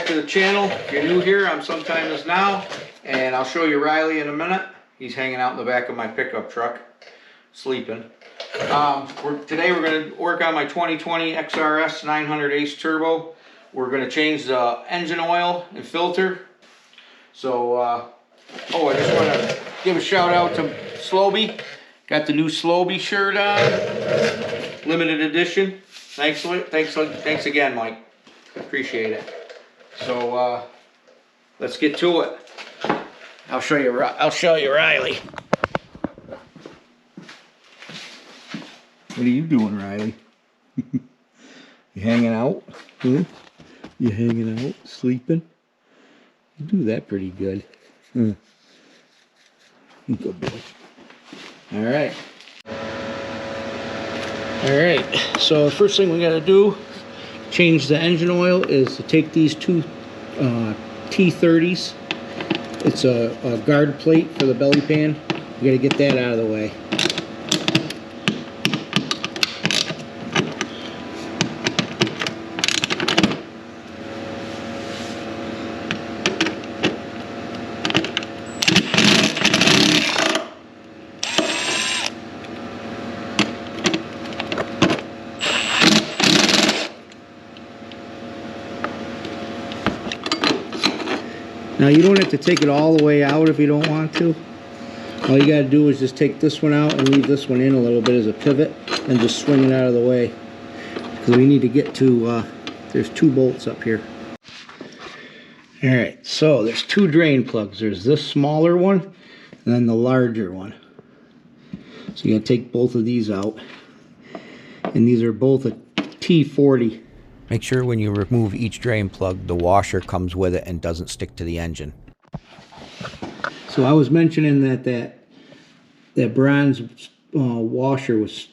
back to the channel. If you're new here, I'm Sometime Is Now, and I'll show you Riley in a minute. He's hanging out in the back of my pickup truck, sleeping. Today we're going to work on my 2020 XRS 900 Ace Turbo. We're going to change the engine oil and filter. So, I just want to give a shout out to Slowby. Got the new Slowby shirt on, limited edition. Thanks again, Mike. Appreciate it. So let's get to it. I'll show you Riley. What are you doing, Riley? You hanging out? Huh? You hanging out, sleeping? You do that pretty good. Huh. Good boy. All right. So the first thing we got to do, change the engine oil, is to take these two T30s. It's a guard plate for the belly pan. You got to get that out of the way. Now you don't have to take it all the way out if you don't want to. All you got to do is just take this one out and leave this one in a little bit as a pivot and just swing it out of the way. Because we need to get to, there's two bolts up here. Alright, so there's two drain plugs. There's this smaller one and then the larger one. So you got to take both of these out. And these are both a T40. Make sure when you remove each drain plug, the washer comes with it and doesn't stick to the engine. So I was mentioning that bronze washer was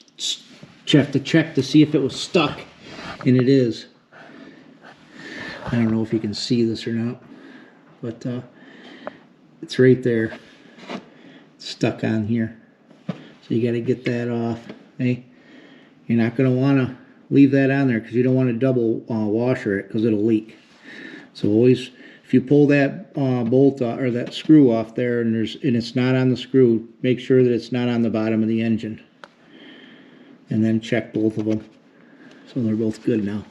check to see if it was stuck, and it is. I don't know if you can see this or not, but it's right there. It's stuck on here. So you got to get that off. Hey, you're not going to want to leave that on there because you don't want to double washer it because it'll leak. So always, if you pull that bolt or that screw off there and it's not on the screw, make sure that it's not on the bottom of the engine. And then check both of them. So they're both good now.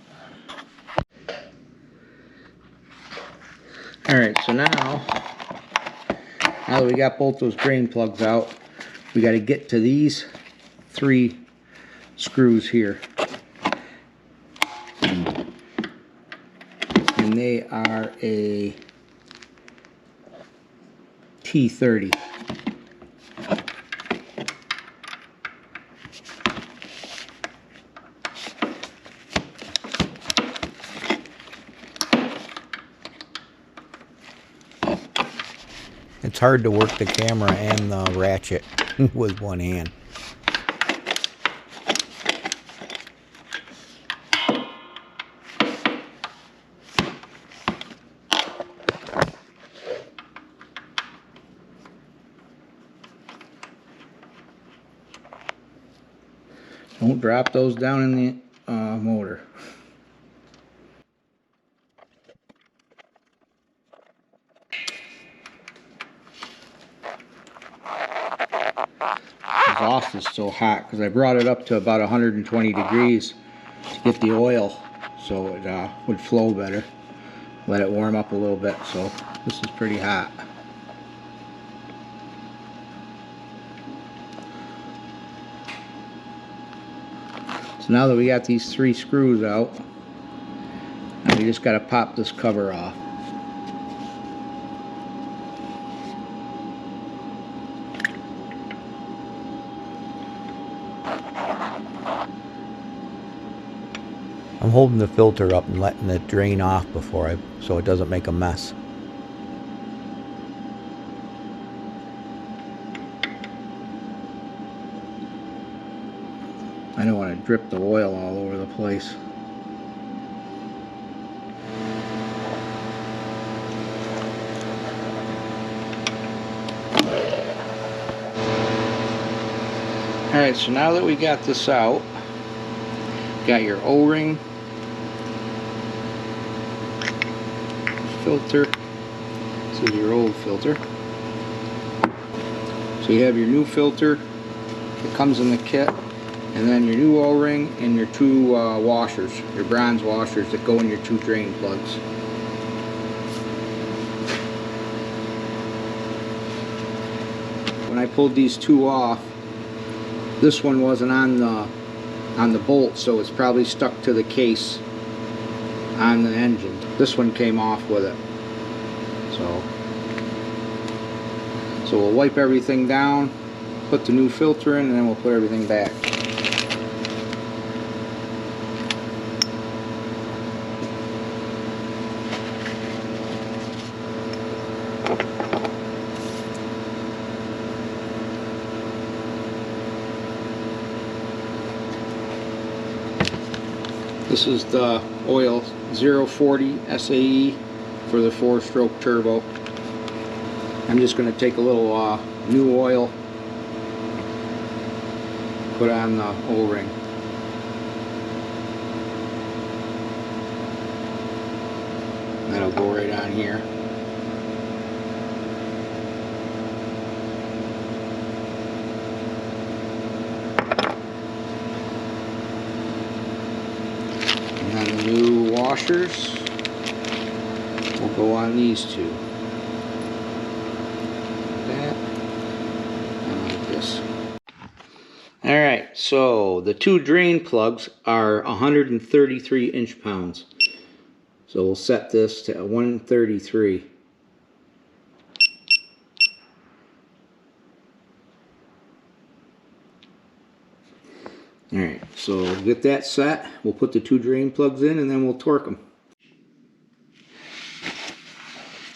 Alright, so now that we got both those drain plugs out, we got to get to these three screws here. And they are a T30. It's hard to work the camera and the ratchet with one hand. Don't drop those down in the motor. The exhaust is so hot because I brought it up to about 120 degrees to get the oil so it would flow better. Let it warm up a little bit, so this is pretty hot. So now that we got these three screws out, now we just got to pop this cover off. I'm holding the filter up and letting it drain off so it doesn't make a mess. I don't want to drip the oil all over the place. Alright, so now that we got this out, got your O-ring, filter. This is your old filter. So you have your new filter that comes in the kit, and then your new O-ring and your two washers, your bronze washers that go in your two drain plugs. When I pulled these two off, this one wasn't on the bolt, so it's probably stuck to the case on the engine. This one came off with it. So we'll wipe everything down, put the new filter in, and then we'll put everything back. This is the oil 040 SAE for the 4-stroke turbo. I'm just going to take a little new oil, put on the O-ring. That'll go right on here. And then the new washers will go on these two. Alright, so the two drain plugs are 133 inch-pounds. So we'll set this to 133. Alright, so get that set. We'll put the two drain plugs in and then we'll torque them.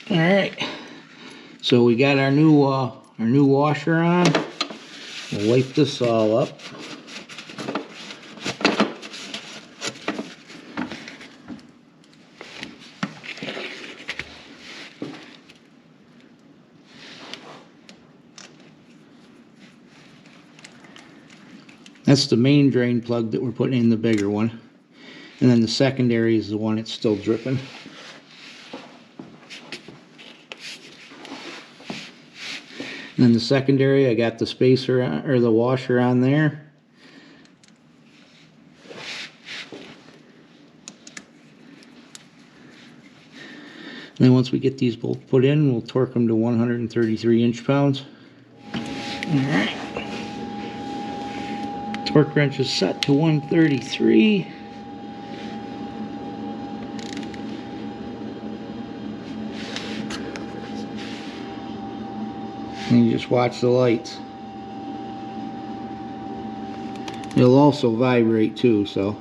Alright, so we got our new washer on. We'll wipe this all up. That's the main drain plug that we're putting in the bigger one. And then the secondary is the one that's still dripping. And then the secondary, I got the spacer or the washer on there. And then once we get these both put in, we'll torque them to 133 inch-pounds. Alright. Torque wrench is set to 133. And you just watch the lights. It'll also vibrate too, so.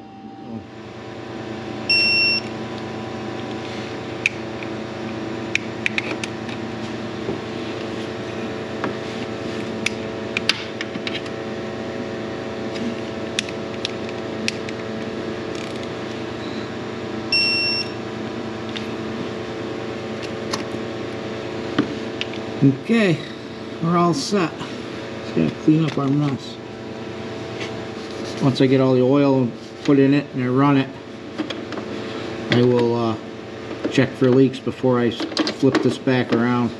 Okay, we're all set. Just gotta clean up our mess. Once I get all the oil put in it and I run it, I will check for leaks before I flip this back around.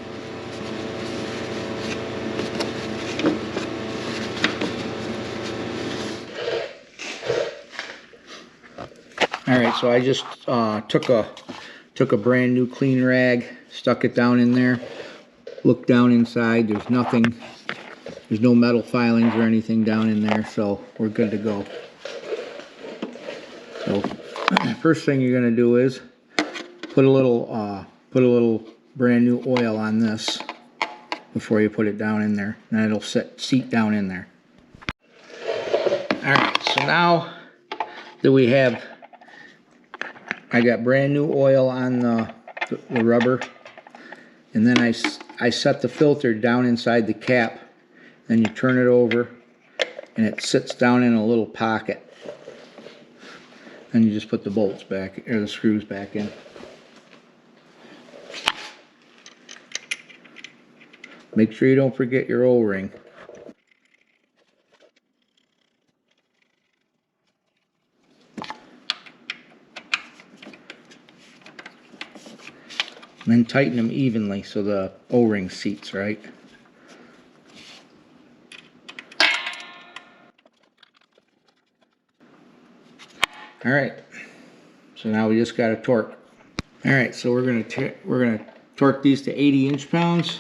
Alright, so I just took a brand new clean rag, stuck it down in there. Look down inside, there's nothing, there's no metal filings or anything down in there, so we're good to go. So first thing you're going to do is put a little brand new oil on this before you put it down in there, and it'll seat down in there. Alright, so now that I got brand new oil on the rubber, and then I set the filter down inside the cap, then you turn it over and it sits down in a little pocket. Then you just put the bolts back, or the screws back in. Make sure you don't forget your O-ring. And then tighten them evenly so the O-ring seats right. All right, so now we just got to torque. All right, so we're gonna torque these to 80 inch-pounds.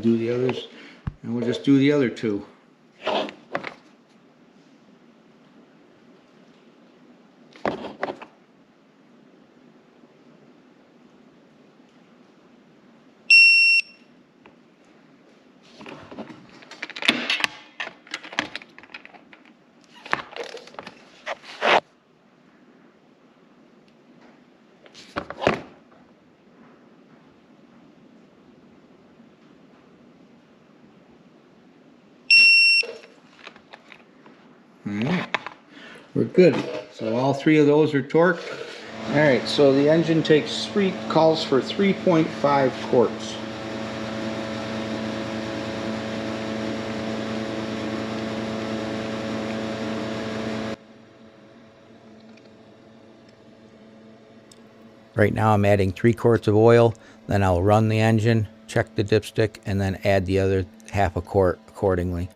Do the others, and we'll just do the other two. Alright, we're good. So all three of those are torqued. Alright, so the engine calls for 3.5 quarts. Right now I'm adding 3 quarts of oil, then I'll run the engine, check the dipstick, and then add the other half a quart accordingly.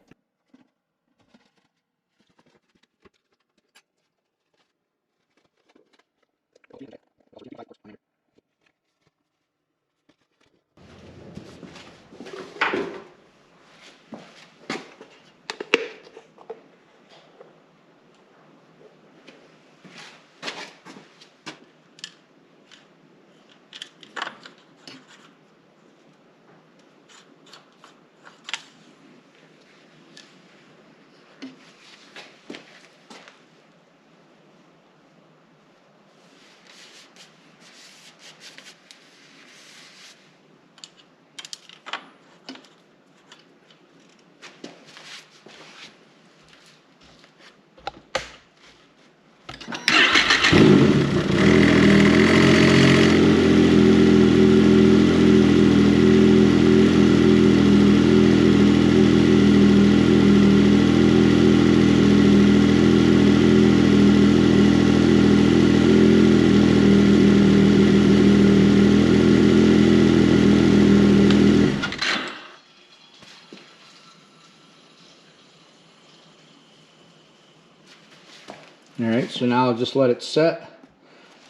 Alright, so now I'll just let it set,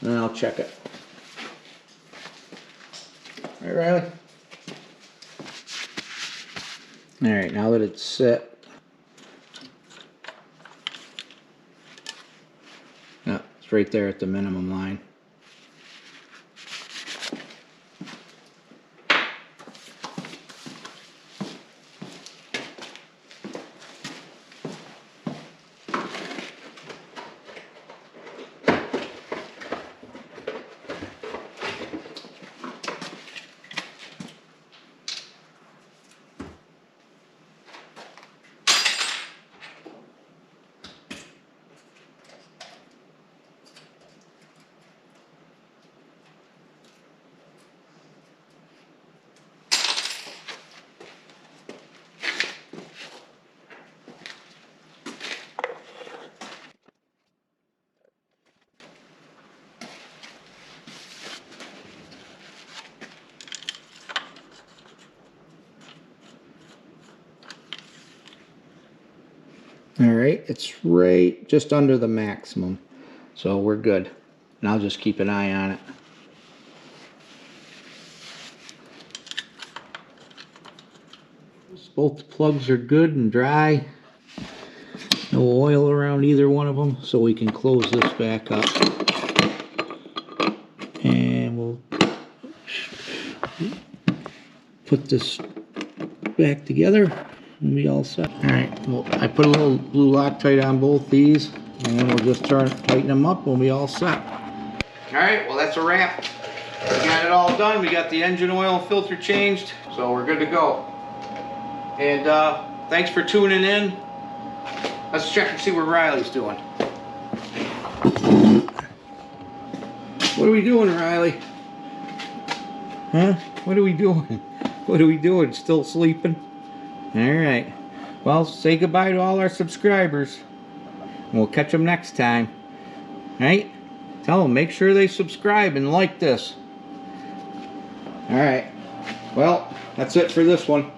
and then I'll check it. Alright, Riley? Alright, now that it's set, it's right there at the minimum line. Alright, it's right just under the maximum, so we're good. And I'll just keep an eye on it. Both plugs are good and dry. No oil around either one of them, so we can close this back up. And we'll put this back together and be all set. Alright, well, I put a little blue Loctite on both these, and then we'll just tighten them up and we'll be all set. Alright, well that's a wrap. We got it all done. We got the engine oil filter changed, so we're good to go. And thanks for tuning in. Let's check and see what Riley's doing. What are we doing, Riley? Huh? What are we doing? What are we doing? Still sleeping? Alright. Well, say goodbye to all our subscribers. We'll catch them next time. Right? Tell them, make sure they subscribe and like this. Alright. Well, that's it for this one.